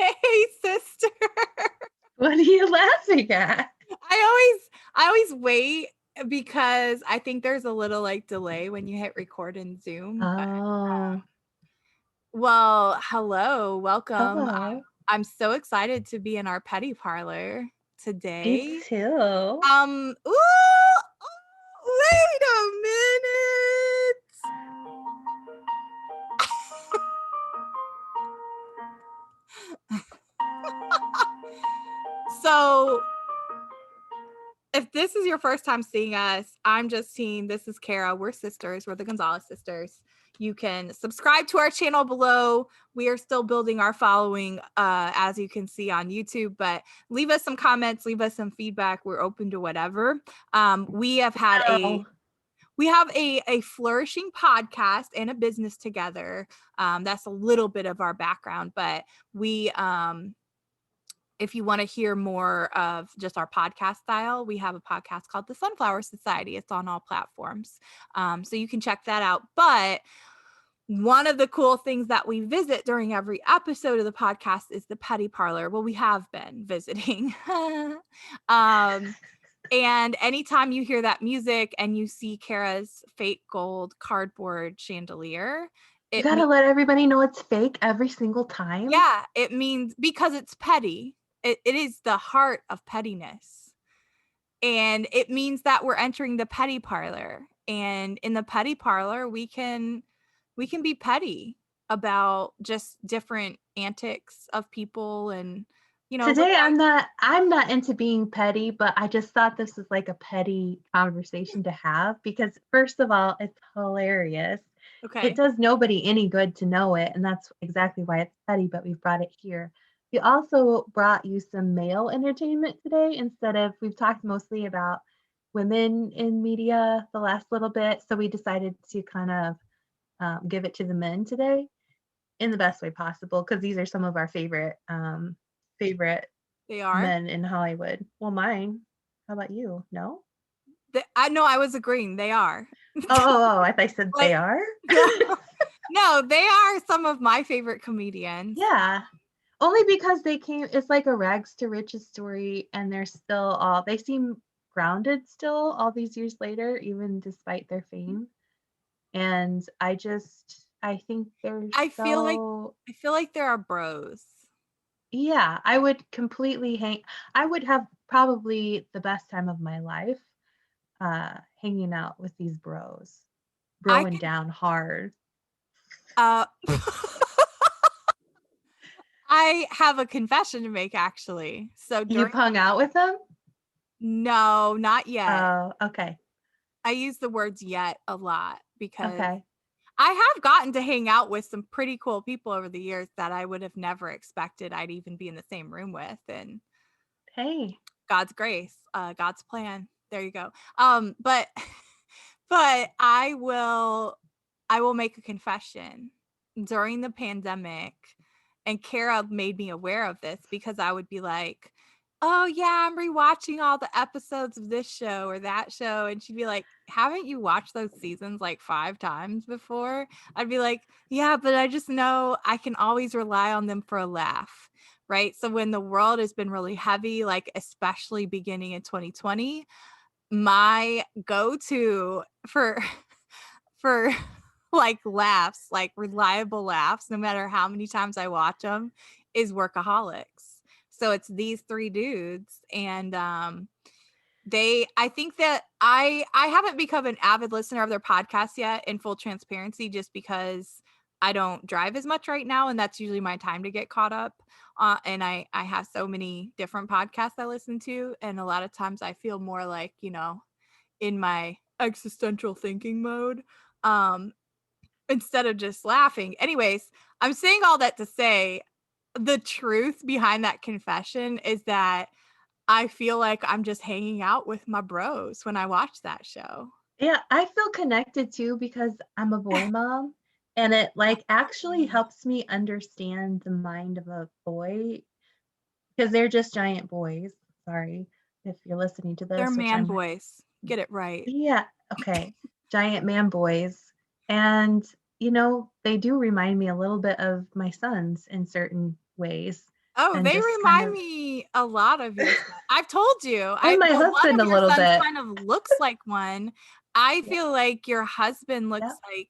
Hey, sister. What are you laughing at? I always wait because I think there's a little like delay when you hit record in Zoom. But Oh, well, hello, welcome. hello. I'm so excited to be in our Petty Parlor Me today. too. Wait a minute. So, if this is your first time seeing us, I'm Justine. This is Kara. We're sisters. We're the Gonzalez sisters. You can subscribe to our channel below. We are still building our following, as you can see on YouTube, but leave us some comments, leave us some feedback. We're open to whatever. We have had a flourishing podcast and a business together. That's a little bit of our background, but we if you want to hear more of just our podcast style, we have a podcast called The Sunflower Society. It's on all platforms. So you can check that out. But one of the cool things that we visit during every episode of the podcast is the Petty Parlor. Well, we have been visiting. And anytime you hear that music and you see Kara's fake gold cardboard chandelier, You gotta let everybody know it's fake every single time. yeah, it means because it's petty. It is the heart of pettiness. And it means that we're entering the Petty Parlor. And in the Petty Parlor, we can be petty about just different antics of people. And Today I'm not into being petty, but I just thought this was like a petty conversation to have because first of all, it's hilarious. okay. It does nobody any good to know it, and that's exactly why it's petty, but we've brought it here. We also brought you some male entertainment today instead of we've talked mostly about women in media the last little bit, so we decided to kind of give it to the men today in the best way possible because these are some of our favorite They are. men in Hollywood. Well, mine. How about you? No? I know, I was agreeing. They are. Oh, I thought I said they are. No, they are some of my favorite comedians. Yeah. Only because it's like a rags to riches story, and they seem grounded still all these years later, even despite their fame. And I think they're I feel like there are bros. yeah, I would I would have probably the best time of my life hanging out with these bros, broing down hard. I have a confession to make, actually. So You've hung out with them? No, not yet. Oh, okay. I use the words "yet" a lot because Okay. I have gotten to hang out with some pretty cool people over the years that I would have never expected I'd even be in the same room with. And hey, God's grace, God's plan. There you go. But I will make a confession. During the pandemic, and Kara made me aware of this because I would be like, oh yeah, I'm rewatching all the episodes of this show or that show. And she'd be like, haven't you watched those seasons like 5 times before? I'd be like, yeah, but I just know I can always rely on them for a laugh. Right. So when the world has been really heavy, like especially beginning in 2020, my go-to for like laughs, like reliable laughs, no matter how many times I watch them, is Workaholics. So it's these 3 dudes, and I think that I haven't become an avid listener of their podcast yet, in full transparency, just because I don't drive as much right now, and that's usually my time to get caught up. And I have so many different podcasts I listen to, and a lot of times I feel more like, in my existential thinking mode. Instead of just laughing. Anyways, I'm saying all that to say the truth behind that confession is that I feel like I'm just hanging out with my bros when I watch that show. yeah, I feel connected too because I'm a boy mom, and it like actually helps me understand the mind of a boy because they're just giant boys. Sorry if you're listening to this. They're man boys. Get it right. Yeah, okay. Giant man boys. And, they do remind me a little bit of my sons in certain ways. Oh, and they just kind remind of me a lot of your son. I've told you, and my well, one husband of a your little sons bit. kind of looks like one. I Yep, feel like your husband yep. looks like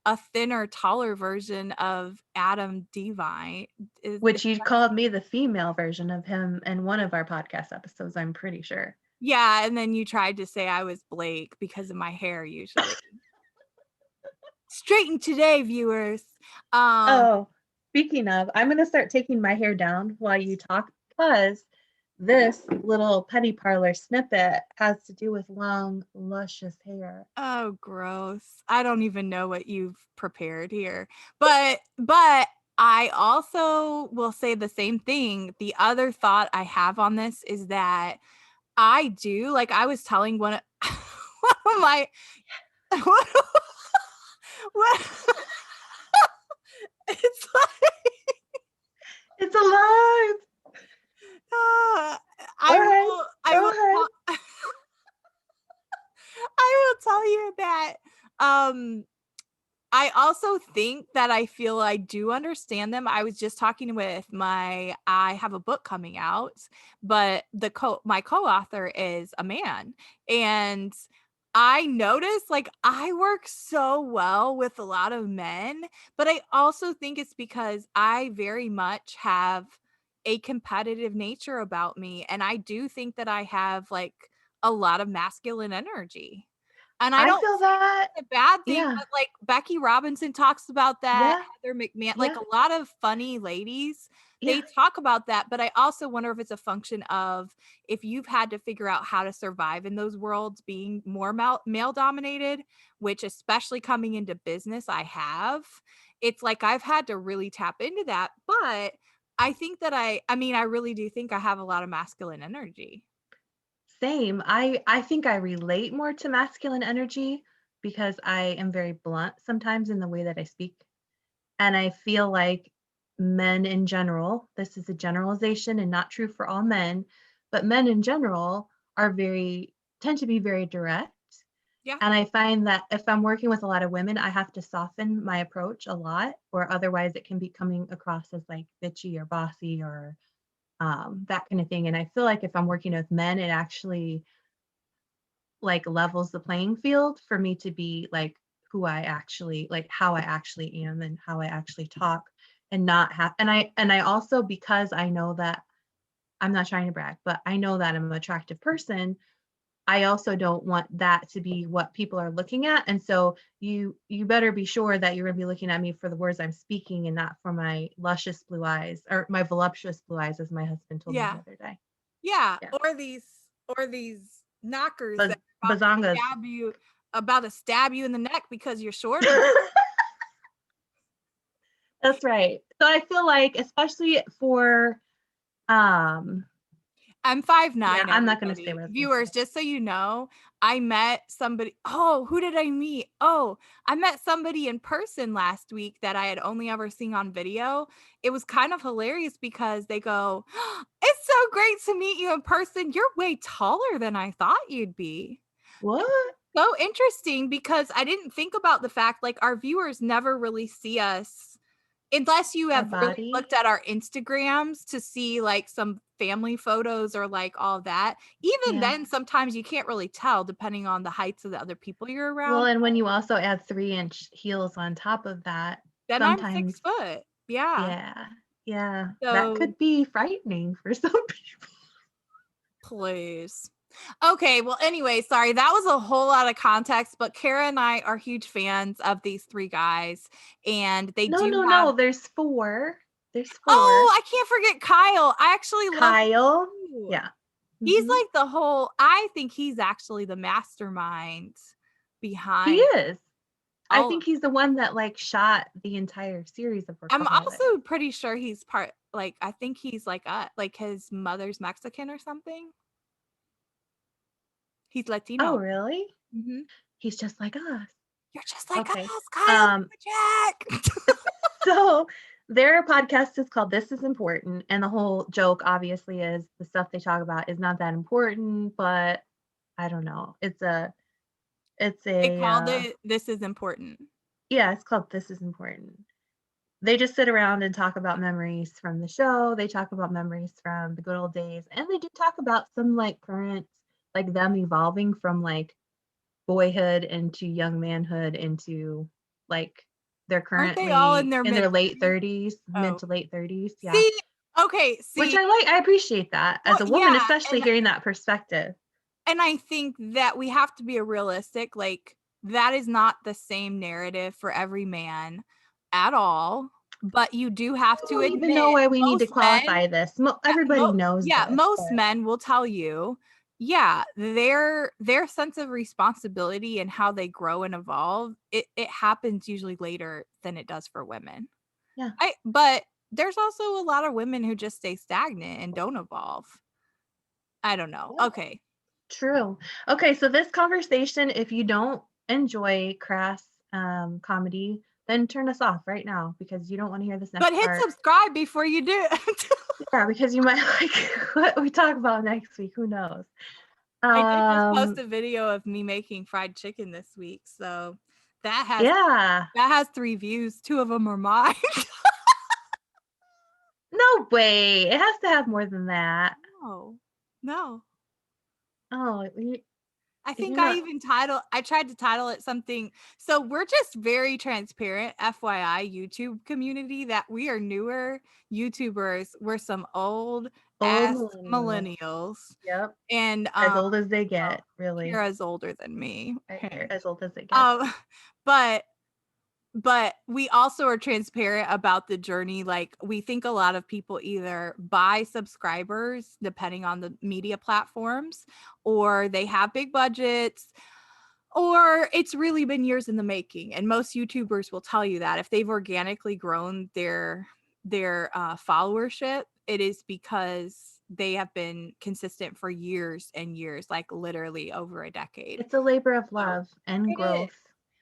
a thinner, taller version of Adam Devine. Is Which you called me the female version of him in one of our podcast episodes, I'm pretty sure. yeah, and then you tried to say I was Blake because of my hair usually. Straighten today, viewers. Oh, speaking of, I'm gonna start taking my hair down while you talk because this little Petty Parlor snippet has to do with long, luscious hair. Oh, gross. I don't even know what you've prepared here. But I also will say the same thing. The other thought I have on this is that I do, like I was telling one of, one of my what, what it's like It's alive. uh, Go ahead. I Go will ahead. I will tell you that I also think that I feel I do understand them. I was just talking with I have a book coming out, but my co-author is a man. And I noticed like I work so well with a lot of men, but I also think it's because I very much have a competitive nature about me. And I do think that I have like a lot of masculine energy. And I I don't feel that. a bad thing, Yeah. but like Becky Robinson talks about that, Yeah. Heather McMahon, like Yeah. a lot of funny ladies, Yeah. they talk about that. But I also wonder if it's a function of if you've had to figure out how to survive in those worlds being more male dominated, which especially coming into business, I have. It's like I've had to really tap into that. But I think that I mean, I really do think I have a lot of masculine energy. Same. I think I relate more to masculine energy because I am very blunt sometimes in the way that I speak. And I feel like men in general, this is a generalization and not true for all men, but men in general are tend to be very direct. Yeah. And I find that if I'm working with a lot of women, I have to soften my approach a lot, or otherwise it can be coming across as like bitchy or bossy or that kind of thing. And I feel like if I'm working with men, it actually like levels the playing field for me to be like who I actually like how I actually am and how I actually talk and not have and I also because I know that I'm not trying to brag, but I know that I'm an attractive person, I also don't want that to be what people are looking at. And so you better be sure that you're going to be looking at me for the words I'm speaking and not for my luscious blue eyes or my voluptuous blue eyes, as my husband told me the Yeah. other day. Yeah. Yeah. Or these knockers that are Bazongas. about to stab you in the neck because you're shorter. That's right. So I feel like, especially for, I'm yeah, 5'9", I'm not gonna say everybody. what I was gonna Viewers, say. just so you know, I met somebody. Oh, who did I meet? Oh, I met somebody in person last week that I had only ever seen on video. It was kind of hilarious because they go, "It's so great to meet you in person. You're way taller than I thought you'd be." What? So interesting because I didn't think about the fact like our viewers never really see us unless you Our have really body? looked at our Instagrams to see like some family photos or like all that. Even Yeah. then, sometimes you can't really tell depending on the heights of the other people you're Well, around. and when you also add 3-inch heels on top of that, Then I'm sometimes 6 foot. Yeah. yeah, yeah, that So could be frightening for some people. please. Okay, well, anyway, sorry, that was a whole lot of context, but Kara and I are huge fans of these three guys, and they No, do no, have. no, there's 4. There's 4. Oh, I can't forget Kyle. I actually love him Kyle? too. Yeah. He's Mhm. like I think he's actually the mastermind He behind is. I all think of. he's the one that, like, shot the entire series of I'm Workaholics. also pretty sure he's part like I think he's like his mother's Mexican or something. He's Oh, Latino. really? Mhm. He's just like us. You're just like Okay. us, Kyle Um, Jack. so their podcast is called This Is Important, and the whole joke obviously is the stuff they talk about is not that important, but I don't know. It's They a called it This Is Important. yeah, it's called This Is Important. they just sit around and talk about memories from the show. They talk about memories from the good old days, and they do talk about some like current, like them evolving from like boyhood into young manhood into like they're Aren't they all in currently their in mid their late 30s? 30s, mid Oh, to late 30s. Yeah. see, okay, Which see, I appreciate that well, as a woman, yeah, especially hearing that perspective. and I think that we have to be a realistic, like that is not the same narrative for every man at all. But you do have I to don't even know admit, why we need to most men, qualify this. Everybody knows yeah, this, most but men will tell you, yeah, their sense of responsibility and how they grow and evolve, it happens usually later than it does for women. yeah. But there's also a lot of women who just stay stagnant and don't evolve. I don't know. Yeah. Okay. True. Okay, so this conversation, if you don't enjoy crass comedy, then turn us off right now because you don't want to hear this next But hit part. subscribe before you do. Yeah, because you might like what we talk about next week. Who knows? I did just post Um, a video of me making fried chicken this week, so that has yeah. 3 views. 2 of them are mine. No way. It has to have more than that. No. Oh, I you're think not. I tried to title it something. So we're just very transparent, FYI, YouTube community, that we are newer YouTubers. We're some old Old ass millennial. millennials. Yep. And As old as they well, get, really. Kira's older than me. As old as they get. But but we also are transparent about the journey. Like, we think a lot of people either buy subscribers depending on the media platforms, or they have big budgets, or it's really been years in the making. And most YouTubers will tell you that if they've organically grown their followership, it is because they have been consistent for years and years, like literally over a decade. It's a labor of love and It is. growth.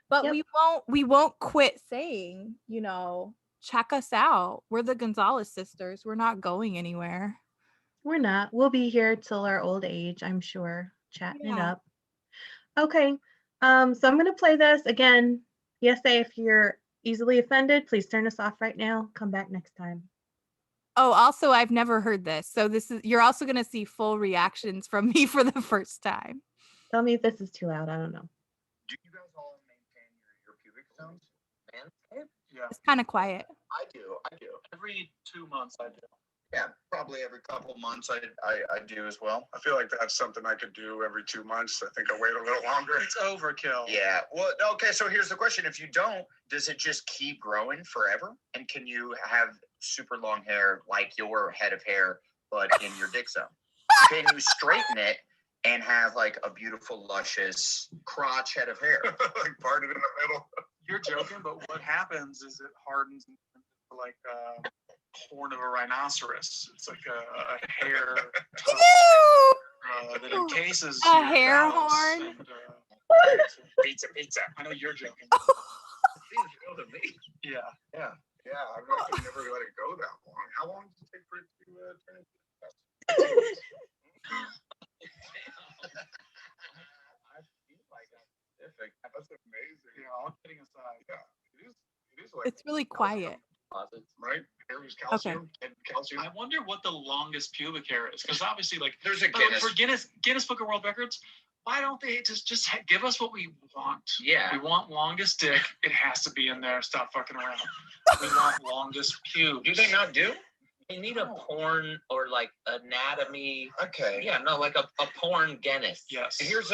But Yep. we won't quit saying, check us out. We're the Gonzalez sisters. We're not going anywhere. We're not. We'll be here till our old age, I'm sure, chatting it Yeah. up. Okay. So I'm going to play this again. PSA, if you're easily offended, please turn us off right now. Come back next time. Oh, also, I've never heard this. So you're also going to see full reactions from me for the first time. Tell me if this is too loud. I don't know. Do you guys all maintain your pubic zones? Manscaped? Yeah, It's kind of quiet. I do. every 2 months I do. Yeah, probably every couple months I do as well. I feel like that's something I could do every 2 months. I think I'll wait a little longer. It's overkill. Yeah. Well, okay, so here's the question. If you don't, does it just keep growing forever? And can you have super long hair like your head of hair, but in your dick zone? Can you straighten it and have like a beautiful, luscious crotch head of hair? Like parted in the middle. You're joking, but what happens is it hardens into like horn of a rhinoceros. It's like a hair that encases A your hair phallus horn? and, pizza. I know you're joking. Seems real to me. Yeah. Yeah, I'm not gonna never let it go that long. How long does it take for it to turn into dust? I feel like that's terrific. That's amazing. Yeah, all kidding aside. Yeah, it is like It's really quiet. deposits, right? Hair is calcium. And calcium. I wonder what the longest pubic hair is, because obviously, like, There's a Guinness. for Guinness Book of World Records, why don't they just give us what we want? Yeah. We want longest dick. It has to be in there. Stop fucking around. We want longest pubes. Do they not do? You need a porn or like anatomy. Okay. Yeah, no, like a porn Guinness. Yes. Here's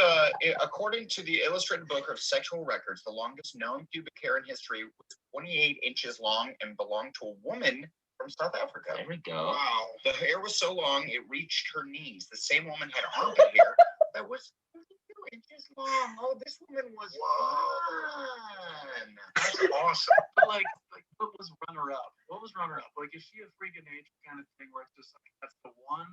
according to the Illustrated Book of Sexual Records, the longest known pubic hair in history was 28 inches long and belonged to a woman from South Africa. There we go. Wow. The hair was so long it reached her knees. The same woman had armpit hair that was 32 inches long. Oh, this woman was fun. That's awesome. But like what was runner up? What was runner up? Like, is she a freak of nature kind of thing where it's just like that's the one?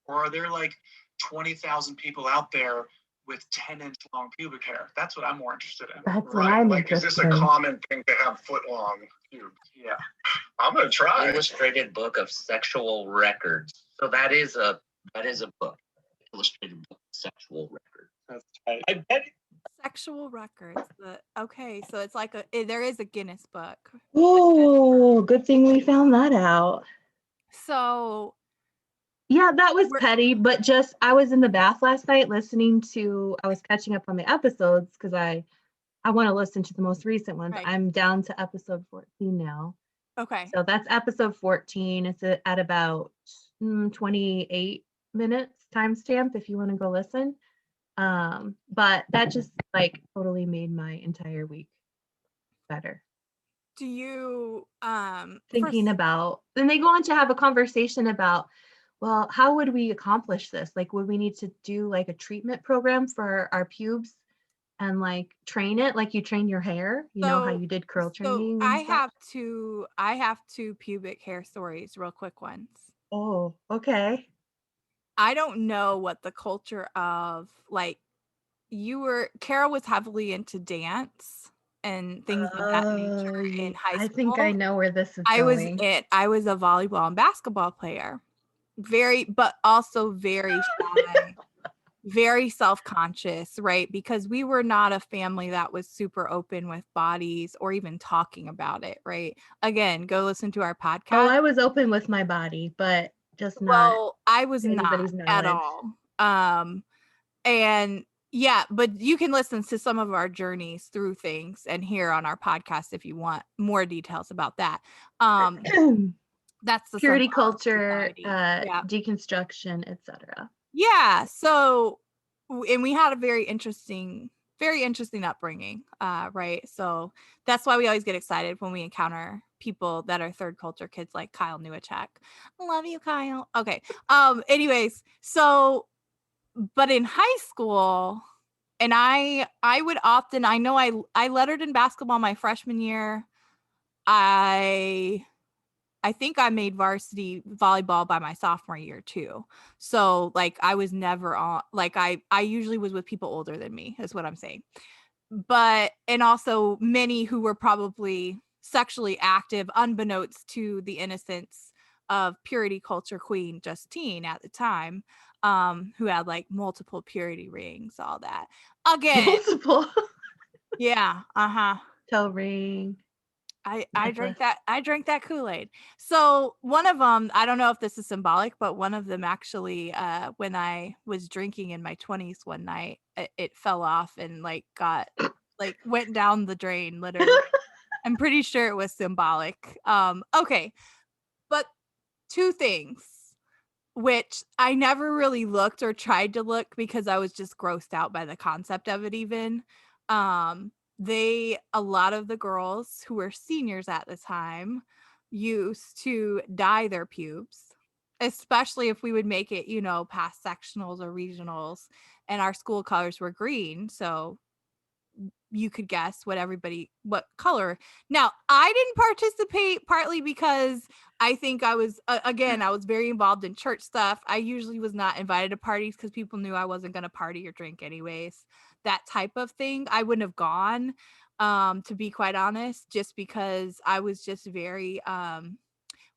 Or are there like 20,000 people out there with 10-inch long pubic hair? That's what I'm more interested in. That's what I'm interested is this a common thing to have foot long pubes? Yeah. I'm gonna try. Illustrated Book of Sexual Records. So that is a book. Illustrated Book of Sexual Records. That's tight. I bet Sexual records. Okay, so it's like there is a Guinness book. Oh, good thing we found that out. So Yeah, that was We're- petty, but just I was in the bath last night I was catching up on the episodes because I want to listen to the most recent ones. Right. I'm down to episode 14 now. okay. So that's episode 14. It's at about 28 minutes timestamp if you want to go listen. But that just like totally made my entire week better. Do you Thinking about, and they go on to have a conversation about, well, how would we accomplish this? Like, would we need to do like a treatment program for our pubes and like train it like you train your hair? You know how you did curl training and stuff? I have two pubic hair stories, real quick ones. Oh, okay. I don't know what the culture of like Kara was heavily into dance and things of that nature in high school. I think I know where this is I going. was a volleyball and basketball player. But also very shy, very self-conscious, right? Because we were not a family that was super open with bodies or even talking about it, right? Again, go listen to our podcast. Oh, I was open with my body, but just not. Well, I was to not anybody's at knowledge. all. And yeah, but you can listen to some of our journeys through things and hear on our podcast if you want more details about that. That's the Purity Sunflower culture, Society. Yeah. deconstruction, etc. Yeah. So, and we had a very interesting upbringing, right? So that's why we always get excited when we encounter people that are third culture kids like Kyle Newachek. Love you, Kyle. Okay. Anyways, so, but in high school, and I would often, I know I lettered in basketball my freshman year. I think I made varsity volleyball by my sophomore year too. So like I was never on, like I usually was with people older than me is what I'm saying. But, and also many who were probably sexually active unbeknownst to the innocence of purity culture queen Justine at the time, who had like multiple purity rings, all that. Again, Multiple yeah, toe ring. I drank that Kool-Aid. So one of them, I don't know if this is symbolic, but one of them actually, when I was drinking in my 20s one night, it fell off and like went down the drain, literally. I'm pretty sure it was symbolic. Okay. But two things, which I never really looked or tried to look because I was just grossed out by the concept of it even. A lot of the girls who were seniors at the time used to dye their pubes, especially if we would make it, past sectionals or regionals, and our school colors were green. So you could guess what color. Now, I didn't participate partly because I think I was, again, I was very involved in church stuff. I usually was not invited to parties because people knew I wasn't going to party or drink anyways. That type of thing. I wouldn't have gone, to be quite honest, just because I was just very,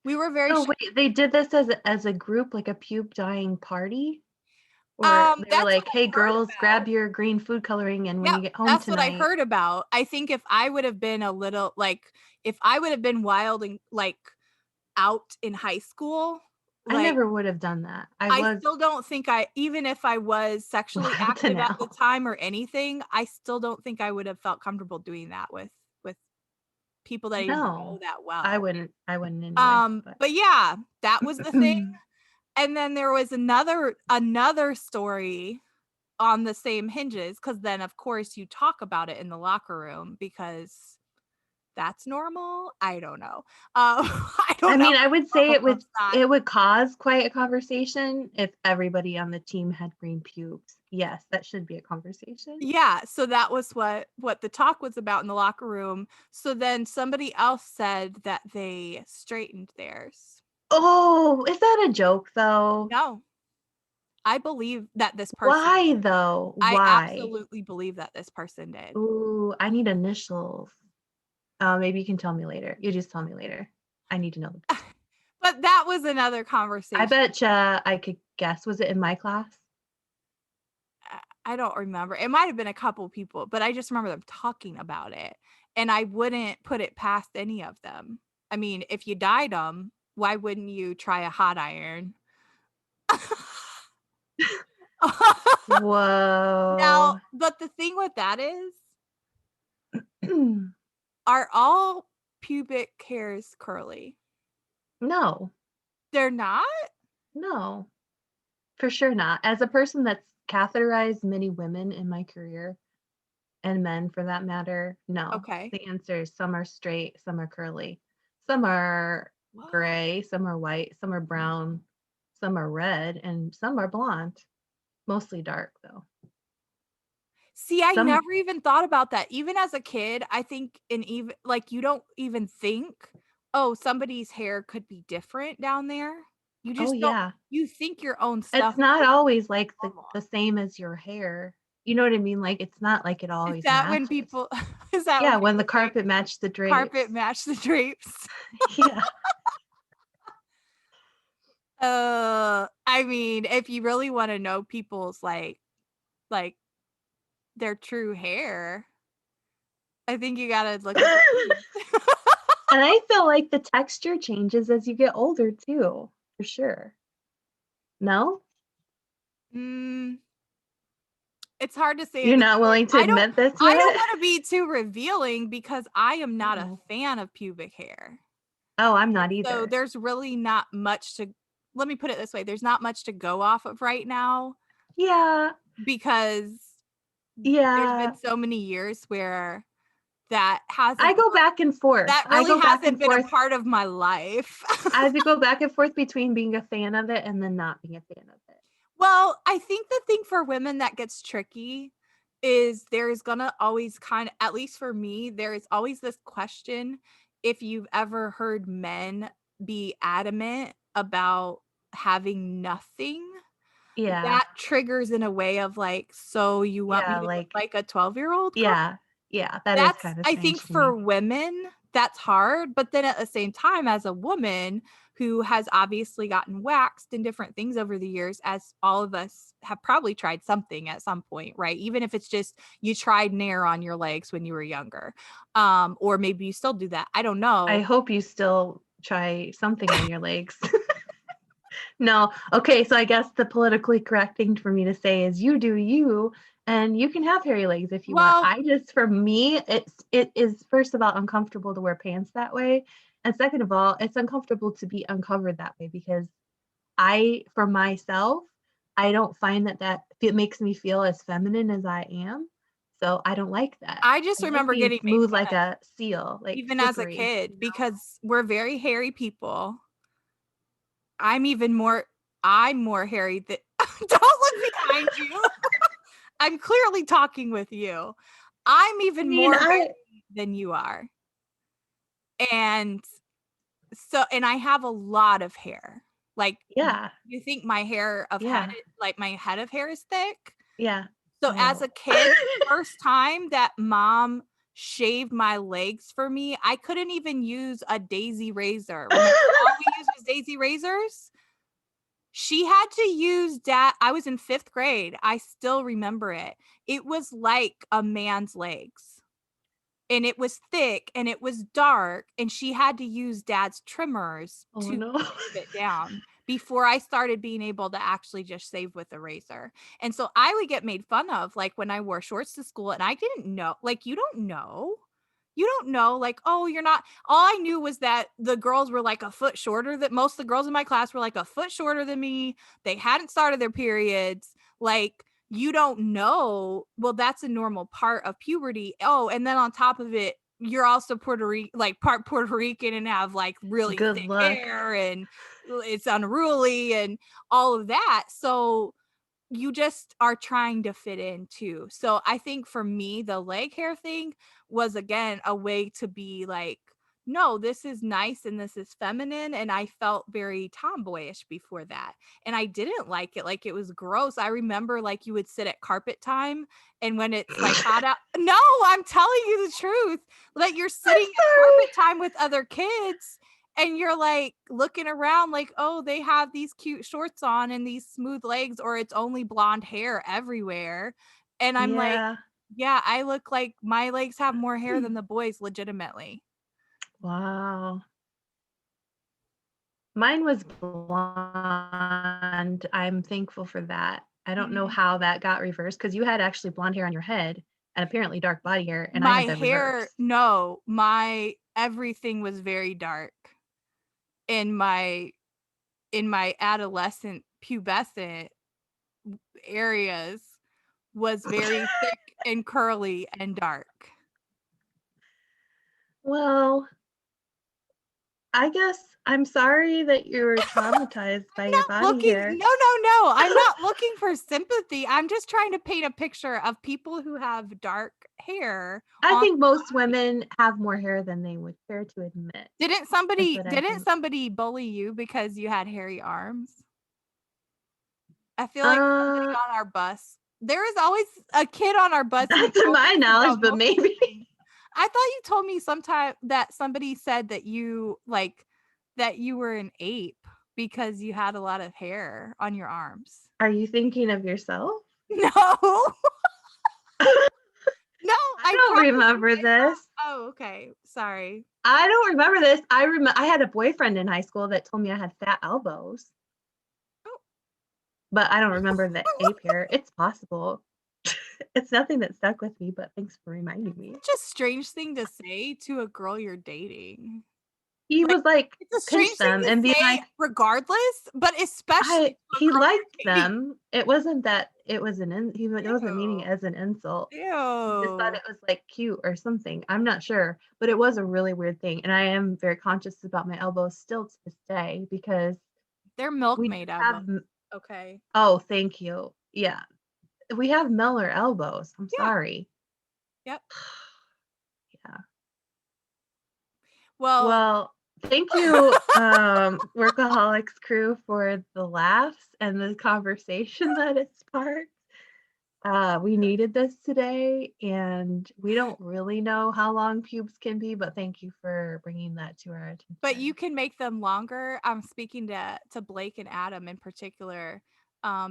we were very. Oh wait, they did this as a group, like a pube dyeing party? Or they were like, hey girls, grab your green food coloring, and when you get home that's tonight. what I heard about. I think if I would have been wild and like out in high school, I never would have done that. I still don't think even if I was sexually active at the time or anything, I still don't think I would have felt comfortable doing that with people that I didn't know that well. I wouldn't anyway. But yeah, that was the thing. And then there was another story on the same hinges, because then of course you talk about it in the locker room because that's normal. I don't know. I mean, I would say it would cause quite a conversation if everybody on the team had green pubes. Yes, that should be a conversation. Yeah, so that was what the talk was about in the locker room. So then somebody else said that they straightened theirs. Oh, is that a joke though? No. I believe that this person. Why though? Why? I absolutely believe that this person did. Ooh, I need initials. Maybe you can tell me later. You just tell me later. I need to know. But that was another conversation. I bet I could guess. Was it in my class? I don't remember. It might have been a couple people, but I just remember them talking about it. And I wouldn't put it past any of them. I mean, if you dyed them, why wouldn't you try a hot iron? Whoa. Now, but the thing with that is, are all pubic hairs curly? No, They're not? no, for sure not. As a person that's catheterized many women in my career, and men for that matter, no. Okay. The answer is some are straight, some are curly, some are What? gray, some are white, some are brown, some are red, and some are blonde. Mostly dark though. See, I Some- never even thought about that. Even as a kid, I think even like you don't even think, oh, somebody's hair could be different down there. You just Oh don't, yeah. you think your own stuff. It's not always like normal. the same as your hair. You know what I mean? Like it's not like it always Is that when matches. people is that Yeah, when the people say carpet matched the drapes. carpet match the drapes? Yeah. I mean, if you really want to know people's like their true hair, I think you gotta look at the pubes. And I feel like the texture changes as you get older too, for sure. No? It's hard to say. You're not willing to I don't- admit this I yet? don't want to be too revealing because I am not a Uh-oh. fan of pubic hair. Oh, I'm not either. So there's really not much to, let me put it this way, there's not much to go off of right now Yeah. because there's Yeah. been so many years where that hasn't, I go back and forth. that I really go back hasn't and been a forth. part of my life. I go back and forth between being a fan of it and then not being a fan of it. Well, I think the thing for women that gets tricky is there's gonna always kind of, at least for me, there is always this question if you've ever heard men be adamant about having nothing. Yeah. That triggers in a way of like, so you want me Yeah, to like- look like a 12-year-old? Yeah. Yeah. That is That's, kind of I strange think to for me. women, that's hard. But then at the same time, as a woman who has obviously gotten waxed in different things over the years, as all of us have probably tried something at some point, right? Even if it's just you tried Nair on your legs when you were younger. Or maybe you still do that. I don't know. I hope you still try something on your legs. No. Okay, so I guess the politically correct thing for me to say is you do you, and you can have hairy legs if you Well- want. I just, for me, it is first of all uncomfortable to wear pants that way, and second of all, it's uncomfortable to be uncovered that way because for myself, I don't find that it makes me feel as feminine as I am. So I don't like that. I just remember being getting made smooth fun like of, a seal, like even as a slippery, kid, you know? because we're very hairy people. I'm more hairy than don't look behind you. I'm clearly talking with you. I'm even more hairy than you are. And so, and I have a lot of hair. Like, Yeah. you think my hair of Yeah. head, like my head of hair is thick? Yeah. So as Oh. a kid, first time that mom shaved my legs for me, I couldn't even use a daisy razor. Remember, all we used was daisy razors. She had to use I was in 5th grade. I still remember it. It was like a man's legs. And it was thick and it was dark. And she had to use dad's trimmers Oh, to no. shave it down before I started being able to actually just shave with a razor. And so I would get made fun of, like when I wore shorts to school and I didn't know, like, you don't know. You don't know, like, oh, you're not. All I knew was that the girls were like a foot shorter, that most of the girls in my class were like a foot shorter than me. They hadn't started their periods. Like, you don't know. Well, that's a normal part of puberty. Oh, and then on top of it, you're also part Puerto Rican and have like really Good thick luck. hair and it's unruly and all of that. So you just are trying to fit in too. So I think for me, the leg hair thing was again a way to be like, no, this is nice and this is feminine. And I felt very tomboyish before that. And I didn't like it. Like, it was gross. I remember like you would sit at carpet time and when it's like hot out. No, I'm telling you the truth. Like, you're sitting at carpet time with other kids and you're like looking around like, oh, they have these cute shorts on and these smooth legs, or it's only blonde hair everywhere. And I'm like, Yeah. yeah, I look like my legs have more hair than the boys, legitimately. Wow. Mine was blonde. I'm thankful for that. I don't know how that got reversed because you had actually blonde hair on your head and apparently dark body hair, and I My had the hair, reverse. no, my everything was very dark in my adolescent pubescent areas was very thick and curly and dark. Well, I guess I'm sorry that you were traumatized by your body hair. No, I'm not looking for sympathy. I'm just trying to paint a picture of people who have dark hair. I think most women have more hair than they would care to admit. Didn't is what I think. somebody bully you because you had hairy arms? I feel like somebody on our bus. There is always a kid on our bus. Not to my knowledge, but maybe. I thought you told me sometime that somebody said that you were an ape because you had a lot of hair on your arms. Are you thinking of yourself? No. No, I don't remember this. Oh, okay. Sorry. I don't remember this. I had a boyfriend in high school that told me I had fat elbows. Oh. But I don't remember the ape hair. It's possible. It's nothing that stuck with me, but thanks for reminding me. Such a strange thing to say to a girl you're dating. He was like, it's a strange pinch them thing to and be say like, regardless, but especially he liked them. It wasn't that it was he wasn't meaning it Ew. as an insult. Ew. He just thought it was like cute or something. I'm not sure, but it was a really weird thing. And I am very conscious about my elbows still to this day because they're milkmaid elbows. Okay. Oh, thank you. Yeah. We have Miller elbows. I'm sorry. Yep. Yeah. Well, thank you, Workaholics crew, for the laughs and the conversation that it sparked. We needed this today, and we don't really know how long pubes can be, but thank you for bringing that to our attention. but you can make them longer. I'm speaking to Blake and Adam in particular,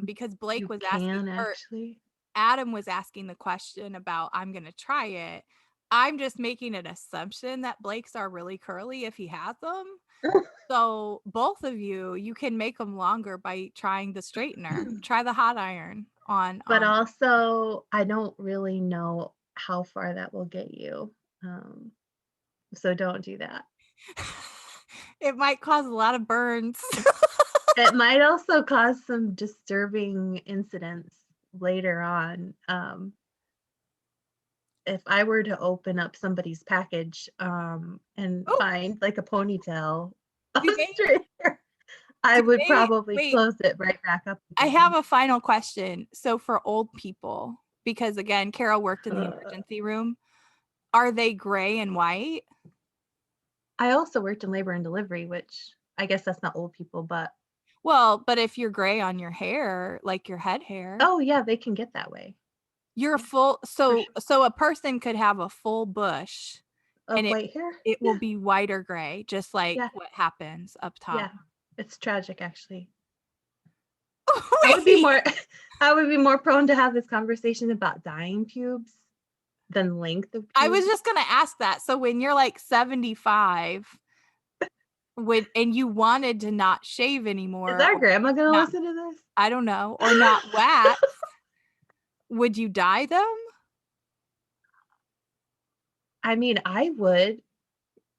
because Blake was asking, or Adam was asking the question about, I'm going to try it. I'm just making an assumption that Blake's are really curly if he has them. So both of you can make them longer by trying the straightener. Try the hot iron on. But also, I don't really know how far that will get you. So don't do that. It might cause a lot of burns. It might also cause some disturbing incidents later on. If I were to open up somebody's package and find like a ponytail, I would probably close it right back up again. I have a final question. So for old people, because again, Carol worked in the emergency room, are they gray and white? I also worked in labor and delivery, which I guess that's not old people, but. Well, but if you're gray on your hair, like your head hair. Oh yeah, they can get that way. You're full. So a person could have a full bush of white hair. It will be white or gray, just like what happens up top. Yeah, it's tragic actually. I would be more prone to have this conversation about dyeing pubes than length of pubes. I was just gonna ask that. So when you're like 75, and you wanted to not shave anymore, is our grandma gonna listen to this? I don't know, or not wax, would you dye them? I mean, I would.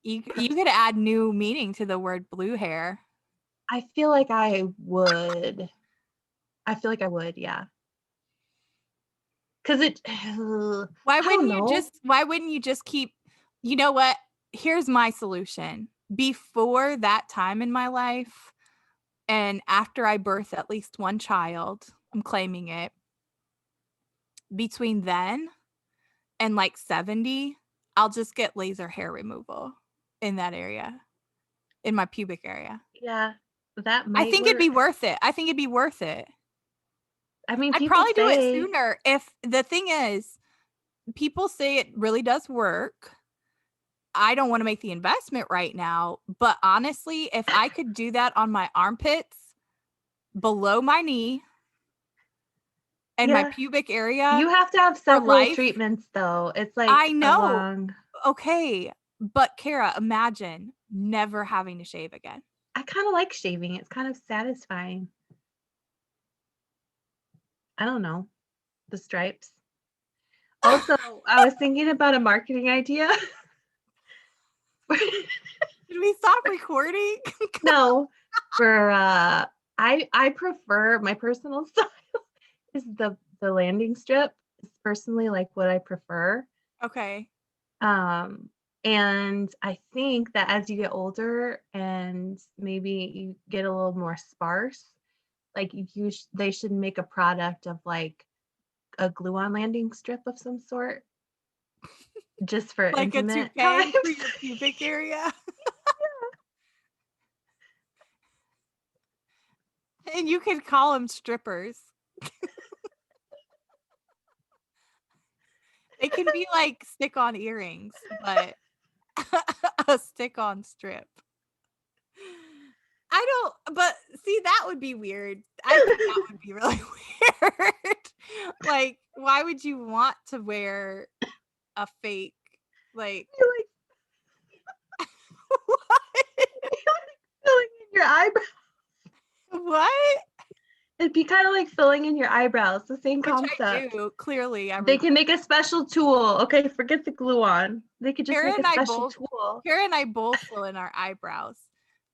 You could add new meaning to the word blue hair. I feel like I would. Yeah. Because it. Why wouldn't you just keep? You know what? Here's my solution. Before that time in my life, and after I birth at least one child, I'm claiming it. Between then and like 70, I'll just get laser hair removal in that area, in my pubic area. Yeah, that might. I think it'd be worth it. I mean, I'd probably do it sooner. If the thing is, people say it really does work. I don't want to make the investment right now, but honestly, if I could do that on my armpits, below my knee, and my Yeah. pubic area, You have to have several life? treatments though. It's like I a know. long. Okay, but Kara, imagine never having to shave again. I kind of like shaving. It's kind of satisfying. I don't know. The stripes. Also, I was thinking about a marketing idea. Did we stop recording? No, for I prefer my personal style is the landing strip. It's personally like what I prefer. Okay. And I think that as you get older and maybe you get a little more sparse, like they should make a product of like a glue-on landing strip of some sort, just for Like a intimate toupee times. for your pubic area. And you could call them strippers. They can be like stick-on earrings, but a stick-on strip. But see, that would be weird. I think that would be really weird. Like, why would you want to wear a fake, like, what? Filling in your eyebrows. What? It'd be kind of like filling in your eyebrows, the same Which concept. I do, clearly. They can make a special tool. Okay, forget the glue on. They could just Kara make and a I special both- tool. Kara and I both fill in our eyebrows.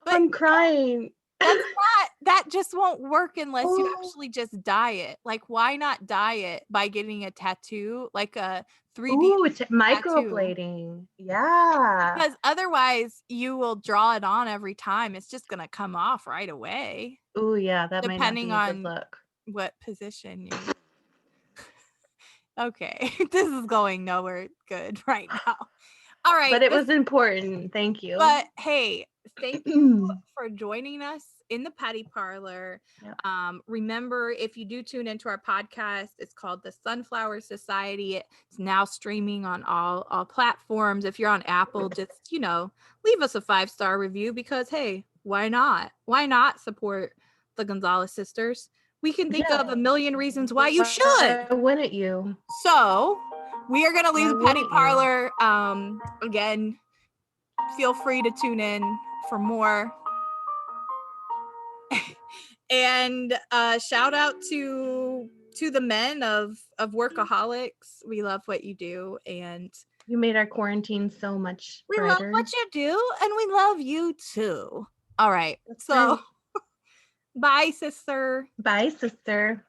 But I'm crying. that just won't work unless you Oh. actually just dye it. Like, why not dye it by getting a tattoo, like a 3D? Ooh, it's microblading. Yeah. Because otherwise you will draw it on every time. It's just gonna come off right away, Ooh, yeah, that depending might not be a on good look. what position you. Okay, this is going nowhere good right now. All right, But it was important. Thank you. But hey, thank you for joining us in the Petty Parlor. Yep. Remember, if you do tune into our podcast, it's called the Sunflower Society. It's now streaming on all platforms. If you're on Apple, just leave us a 5-star review, because hey, why not? Why not support the Gonzalez sisters? We can think of a million reasons why you should. Why wouldn't you? So we are going to leave the Why Petty wouldn't you? Parlor. Again, feel free to tune in for more. And shout out to the men of Workaholics. We love what you do, and You made our quarantine so much we brighter. love what you do, and we love you too. All right. That's So right. bye, sister. Bye, sister.